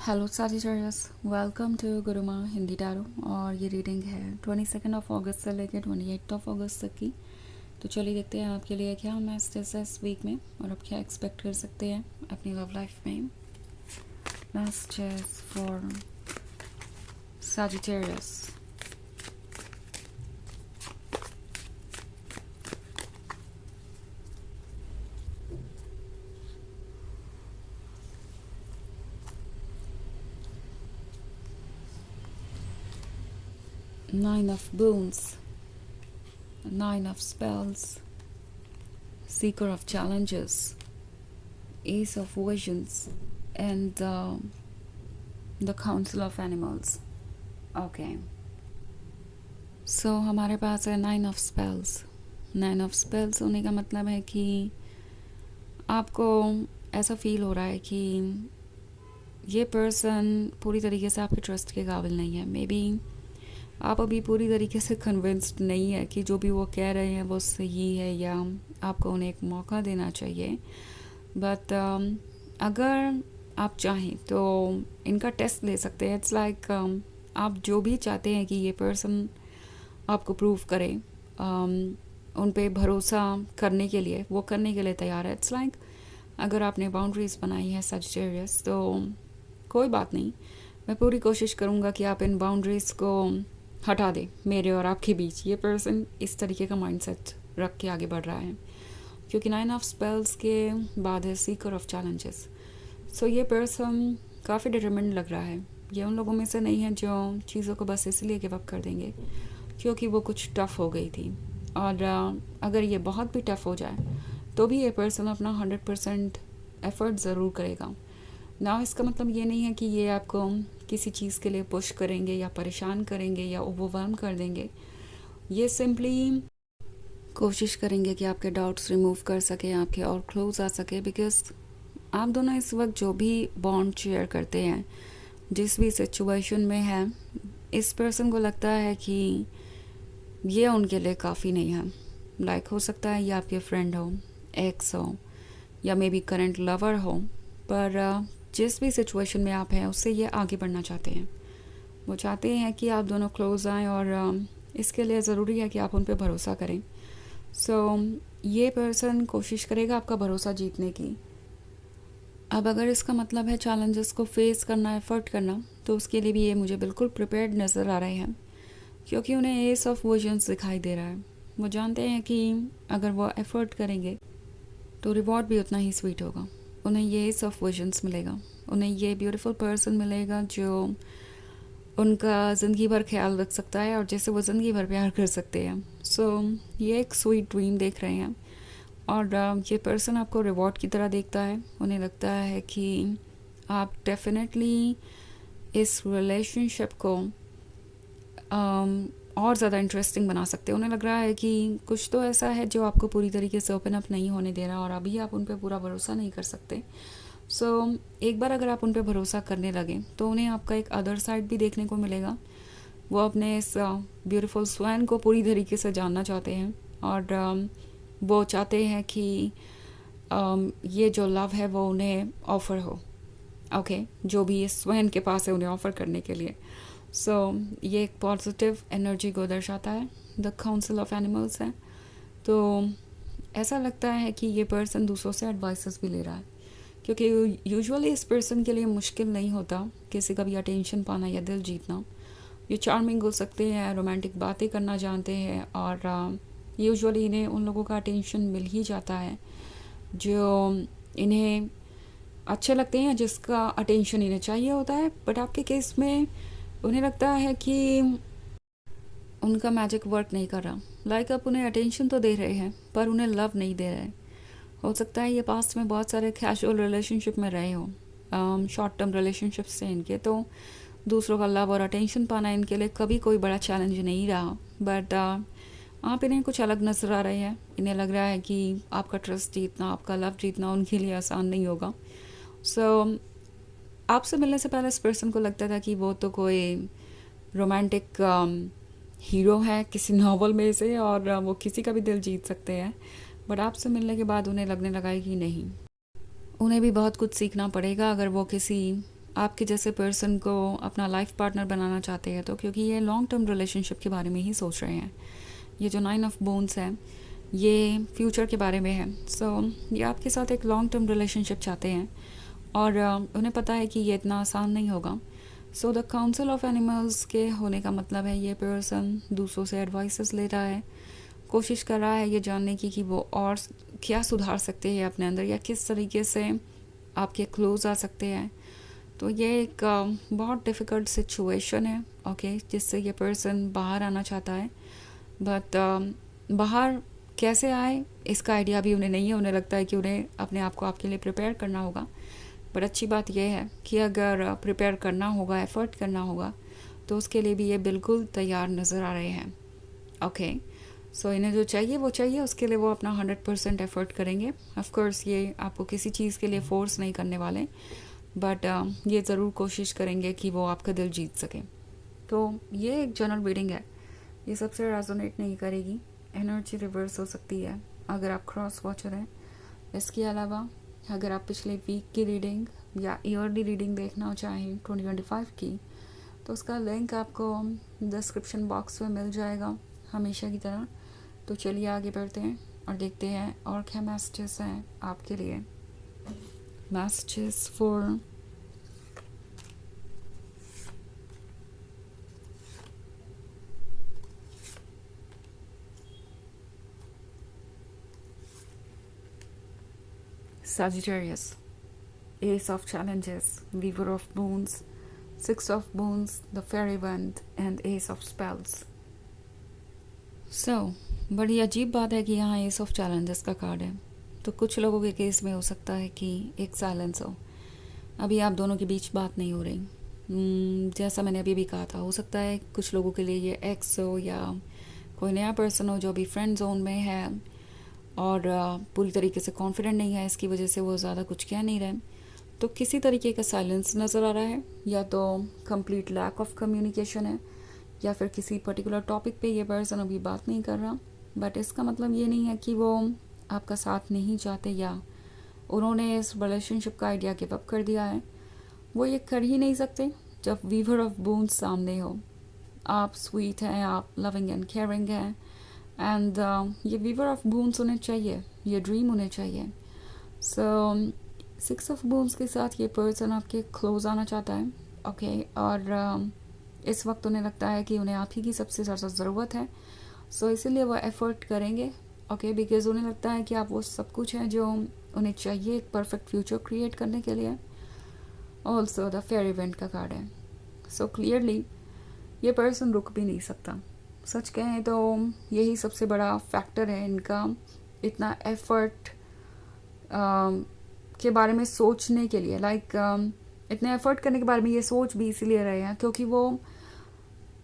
Hello Sagittarius, welcome to Guruma Hindi tarot. और ये reading है 22 अगस्त से लेकर 28 अगस्त तक की। तो चलिए देखते हैं आपके लिए क्या मैसेज है इस वीक में और आप क्या एक्सपेक्ट कर सकते हैं अपनी लव लाइफ में। Message for Sagittarius. 9 of Boons, 9 of Spells, Seeker of Challenges, Ace of Visions, and the Council of Animals. Okay, so हमारे पास है 9 ऑफ स्पेल्स। 9 ऑफ स्पेल्स होने का मतलब है कि आपको ऐसा फील हो रहा है कि ये पर्सन पूरी तरीके से आपके ट्रस्ट के काबिल नहीं है। मे बी आप अभी पूरी तरीके से कन्विंस्ड नहीं है कि जो भी वो कह रहे हैं वो सही है या आपको उन्हें एक मौका देना चाहिए। बट अगर आप चाहें तो इनका टेस्ट ले सकते हैं। इट्स लाइक आप जो भी चाहते हैं कि ये पर्सन आपको प्रूव करे, उन पे भरोसा करने के लिए, वो करने के लिए तैयार है। इट्स लाइक अगर आपने बाउंड्रीज बनाई है सजिटेरियस, तो कोई बात नहीं, मैं पूरी कोशिश करूँगा कि आप इन बाउंड्रीज़ को हटा दें मेरे और आपके बीच। ये पर्सन इस तरीके का माइंडसेट रख के आगे बढ़ रहा है, क्योंकि 9 ऑफ स्पेल्स के बाद है सीकर ऑफ चैलेंजेस। सो ये पर्सन काफ़ी डिटरमिन्ड लग रहा है। ये उन लोगों में से नहीं है जो चीज़ों को बस इसलिए गिव अप कर देंगे क्योंकि वो कुछ टफ़ हो गई थी। और अगर ये बहुत भी टफ़ हो जाए तो भी ये पर्सन अपना 100% एफ़र्ट ज़रूर करेगा ना। इसका मतलब ये नहीं है कि ये आपको किसी चीज़ के लिए पुश करेंगे या परेशान करेंगे या ओवरवेल्म कर देंगे। ये सिंपली कोशिश करेंगे कि आपके डाउट्स रिमूव कर सके, आपके और क्लोज आ सके। बिकॉज आप दोनों इस वक्त जो भी बॉन्ड शेयर करते हैं, जिस भी सिचुएशन में है, इस पर्सन को लगता है कि ये उनके लिए काफ़ी नहीं है। लाइक हो सकता है ये आपके फ्रेंड हो, एक्स हो, या मे बी करंट लवर हो, पर जिस भी सिचुएशन में आप हैं उससे ये आगे बढ़ना चाहते हैं। वो चाहते हैं कि आप दोनों क्लोज आएँ और इसके लिए ज़रूरी है कि आप उन पर भरोसा करें। सो ये पर्सन कोशिश करेगा आपका भरोसा जीतने की। अब अगर इसका मतलब है चैलेंजेस को फेस करना, एफर्ट करना, तो उसके लिए भी ये मुझे बिल्कुल प्रिपेयर्ड नज़र आ रहे हैं, क्योंकि उन्हें एस ऑफ विजन्स दिखाई दे रहा है। वो जानते हैं कि अगर वो एफर्ट करेंगे तो रिवॉर्ड भी उतना ही स्वीट होगा। उन्हें ये एस ऑफ विजन्स मिलेगा, उन्हें ये ब्यूटीफुल पर्सन मिलेगा जो उनका ज़िंदगी भर ख्याल रख सकता है और जैसे वो ज़िंदगी भर प्यार कर सकते हैं। सो ये एक स्वीट ड्रीम देख रहे हैं और ये पर्सन आपको रिवॉर्ड की तरह देखता है। उन्हें लगता है कि आप डेफिनेटली इस रिलेशनशिप को और ज़्यादा इंटरेस्टिंग बना सकते हैं। उन्हें लग रहा है कि कुछ तो ऐसा है जो आपको पूरी तरीके से ओपन अप नहीं होने दे रहा और अभी आप उन पर पूरा भरोसा नहीं कर सकते। सो एक बार अगर आप उन पर भरोसा करने लगें तो उन्हें आपका एक अदर साइड भी देखने को मिलेगा। वो अपने इस ब्यूटीफुल स्वैन को पूरी तरीके से जानना चाहते हैं और वो चाहते हैं कि ये जो लव है वो उन्हें ऑफ़र हो। ओके, जो भी इस स्वैन के पास है उन्हें ऑफ़र करने के लिए। सो ये एक पॉजिटिव एनर्जी को दर्शाता है। द काउंसिल ऑफ एनिमल्स है, तो ऐसा लगता है कि ये पर्सन दूसरों से एडवाइसेस भी ले रहा है, क्योंकि यूजुअली इस पर्सन के लिए मुश्किल नहीं होता किसी का भी अटेंशन पाना या दिल जीतना। ये चार्मिंग हो सकते हैं, रोमांटिक बातें करना जानते हैं और यूजुअली इन्हें उन लोगों का अटेंशन मिल ही जाता है जो इन्हें अच्छे लगते हैं, जिसका अटेंशन इन्हें चाहिए होता है। बट आपके केस में उन्हें लगता है कि उनका मैजिक वर्क नहीं कर रहा। लाइक आप उन्हें अटेंशन तो दे रहे हैं पर उन्हें लव नहीं दे रहे। हो सकता है ये पास्ट में बहुत सारे कैजुअल रिलेशनशिप में रहे हो, शॉर्ट टर्म रिलेशनशिप्स से इनके, तो दूसरों का लव और अटेंशन पाना इनके लिए कभी कोई बड़ा चैलेंज नहीं रहा। बट आप इन्हें कुछ अलग नज़र आ रहे हैं। इन्हें लग रहा है कि आपका ट्रस्ट जीतना, आपका लव जीतना उनके लिए आसान नहीं होगा। सो आपसे मिलने से पहले इस पर्सन को लगता था कि वो तो कोई रोमांटिक हीरो है किसी नावल में से और वो किसी का भी दिल जीत सकते हैं। बट आपसे मिलने के बाद उन्हें लगने लगा कि नहीं, उन्हें भी बहुत कुछ सीखना पड़ेगा अगर वो किसी आपके जैसे पर्सन को अपना लाइफ पार्टनर बनाना चाहते हैं, तो क्योंकि ये लॉन्ग टर्म रिलेशनशिप के बारे में ही सोच रहे हैं। ये जो 9 ऑफ बोन्स है ये फ्यूचर के बारे में है। ये आपके साथ एक लॉन्ग टर्म रिलेशनशिप चाहते हैं और उन्हें पता है कि ये इतना आसान नहीं होगा। द काउंसिल ऑफ एनिमल्स के होने का मतलब है ये पर्सन दूसरों से एडवाइसेस ले रहा है, कोशिश कर रहा है ये जानने की कि वो और क्या सुधार सकते हैं अपने अंदर, या किस तरीके से आपके क्लोज आ सकते हैं। तो ये एक बहुत डिफ़िकल्ट सिचुएशन है, ओके, जिससे ये पर्सन बाहर आना चाहता है। बट बाहर कैसे आए इसका आइडिया भी उन्हें नहीं है। उन्हें लगता है कि उन्हें अपने आप को आपके लिए प्रिपेयर करना होगा। बट अच्छी बात यह है कि अगर प्रिपेयर करना होगा, एफ़र्ट करना होगा, तो उसके लिए भी ये बिल्कुल तैयार नज़र आ रहे हैं। ओके, इन्हें जो चाहिए वो चाहिए, उसके लिए वो अपना 100% एफ़र्ट करेंगे। ऑफ़ कोर्स ये आपको किसी चीज़ के लिए फ़ोर्स नहीं करने वाले, बट ये ज़रूर कोशिश करेंगे कि वो आपका दिल जीत सके। तो ये एक जनरल रीडिंग है, ये सबसे रेजोनेट नहीं करेगी, एनर्जी रिवर्स हो सकती है अगर आप क्रॉस वॉचर हैं। इसके अलावा अगर आप पिछले वीक की रीडिंग या ईयरली रीडिंग देखना चाहें 2025 की, तो उसका लिंक आपको डिस्क्रिप्शन बॉक्स में मिल जाएगा हमेशा की तरह। तो चलिए आगे बढ़ते हैं और देखते हैं और क्या मैसेजेस हैं आपके लिए। Messages for Sagittarius, Ace of Challenges, Weaver of Boons, Six of Boons, the Fairy Wand and Ace of Spells. बड़ी अजीब बात है कि यहाँ एस ऑफ चैलेंजेस का कार्ड है। तो कुछ लोगों के केस में हो सकता है कि एक साइलेंस हो, अभी आप दोनों के बीच बात नहीं हो रही। जैसा मैंने अभी भी कहा था, हो सकता है कुछ लोगों के लिए ये एक्स हो या कोई नया पर्सन हो जो अभी फ्रेंड जोन में है और पूरी तरीके से कॉन्फिडेंट नहीं है, इसकी वजह से वो ज़्यादा कुछ कह नहीं रहे। तो किसी तरीके का साइलेंस नज़र आ रहा है, या तो कंप्लीट लैक ऑफ कम्युनिकेशन है, या फिर किसी पर्टिकुलर टॉपिक पे ये पर्सन अभी बात नहीं कर रहा। बट इसका मतलब ये नहीं है कि वो आपका साथ नहीं चाहते या उन्होंने इस रिलेशनशिप का आइडिया गिव अप कर दिया है। वो ये कर ही नहीं सकते जब वीवर ऑफ बोन्स सामने हो। आप स्वीट हैं, आप लविंग एंड केयरिंग हैं, एंड ये वीवर ऑफ बोन्स उन्हें चाहिए, ये ड्रीम उन्हें चाहिए। सिक्स ऑफ बोन्स के साथ ये पर्सन आपके क्लोज आना चाहता है, ओके, और इस वक्त उन्हें लगता है कि उन्हें आप ही की सबसे ज़्यादा ज़रूरत है। इसीलिए वो एफ़र्ट करेंगे, ओके, बिकॉज़ उन्हें लगता है कि आप वो सब कुछ हैं जो उन्हें चाहिए एक परफेक्ट फ्यूचर क्रिएट करने के लिए। ऑल्सो द फेयर इवेंट का कार्ड है। क्लियरली ये पर्सन रुक भी नहीं सकता। सच कहें तो यही सबसे बड़ा फैक्टर है इनका इतना एफ़र्ट के बारे में सोचने के लिए। इतने एफ़र्ट करने के बारे में ये सोच भी इसीलिए रहे हैं क्योंकि वो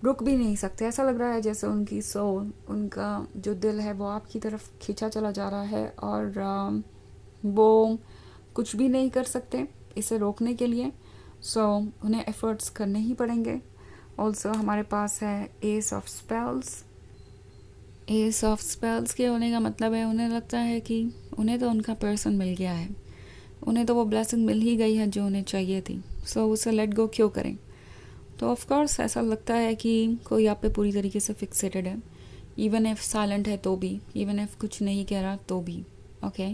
रुक भी नहीं सकते। ऐसा लग रहा है जैसे उनकी सोल, उनका जो दिल है वो आपकी तरफ खींचा चला जा रहा है और वो कुछ भी नहीं कर सकते इसे रोकने के लिए। उन्हें एफ़र्ट्स करने ही पड़ेंगे। ऑल्सो हमारे पास है S of spells. S of spells के होने का मतलब है उन्हें लगता है कि उन्हें तो उनका पर्सन मिल गया है, उन्हें तो वो ब्लेसिंग मिल ही गई है जो उन्हें चाहिए थी। उसे लेट गो क्यों करें। तो ऑफ कोर्स ऐसा लगता है कि कोई आप पे पूरी तरीके से फिक्सेटेड है, इवन इफ साइलेंट है तो भी, इवन इफ कुछ नहीं कह रहा तो भी, ओके।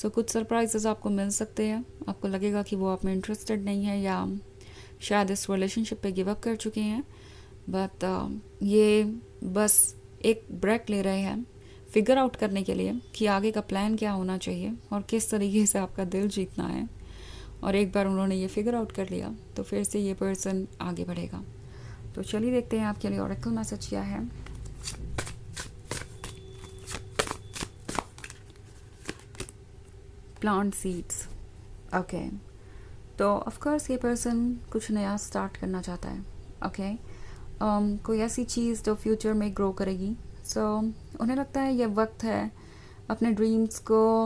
कुछ सरप्राइजेस आपको मिल सकते हैं। आपको लगेगा कि वो आप में इंटरेस्टेड नहीं है या शायद इस रिलेशनशिप पे गिव अप कर चुके हैं, बट ये बस एक ब्रेक ले रहे हैं फिगर आउट करने के लिए कि आगे का प्लान क्या होना चाहिए और किस तरीके से आपका दिल जीतना है। और एक बार उन्होंने ये फिगर आउट कर लिया तो फिर से ये पर्सन आगे बढ़ेगा। तो चलिए देखते हैं आपके लिए ऑरेकल मैसेज क्या है। Plant seeds, okay. तो ऑफ कोर्स ये पर्सन कुछ नया स्टार्ट करना चाहता है, ओके। कोई ऐसी चीज़ जो फ्यूचर में ग्रो करेगी। उन्हें लगता है ये वक्त है अपने ड्रीम्स को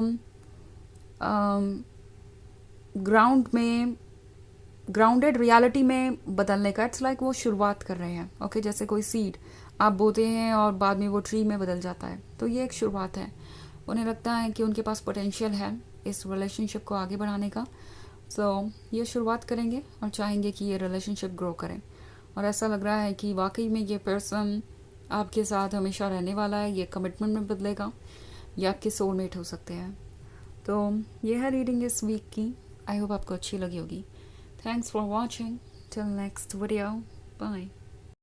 ग्राउंडेड रियलिटी में बदलने का। इट्स लाइक वो शुरुआत कर रहे हैं, ओके। जैसे कोई सीड आप बोते हैं और बाद में वो ट्री में बदल जाता है, तो ये एक शुरुआत है। उन्हें लगता है कि उनके पास पोटेंशियल है इस रिलेशनशिप को आगे बढ़ाने का, ये शुरुआत करेंगे और चाहेंगे कि ये रिलेशनशिप ग्रो करें, और ऐसा लग रहा है कि वाकई में ये पर्सन आपके साथ हमेशा रहने वाला है, ये कमिटमेंट में बदलेगा, ये आपके सोलमेट हो सकते हैं। तो ये है रीडिंग इस वीक की। आई होप आपको अच्छी लगी होगी। Thanks for watching. Till next video, bye.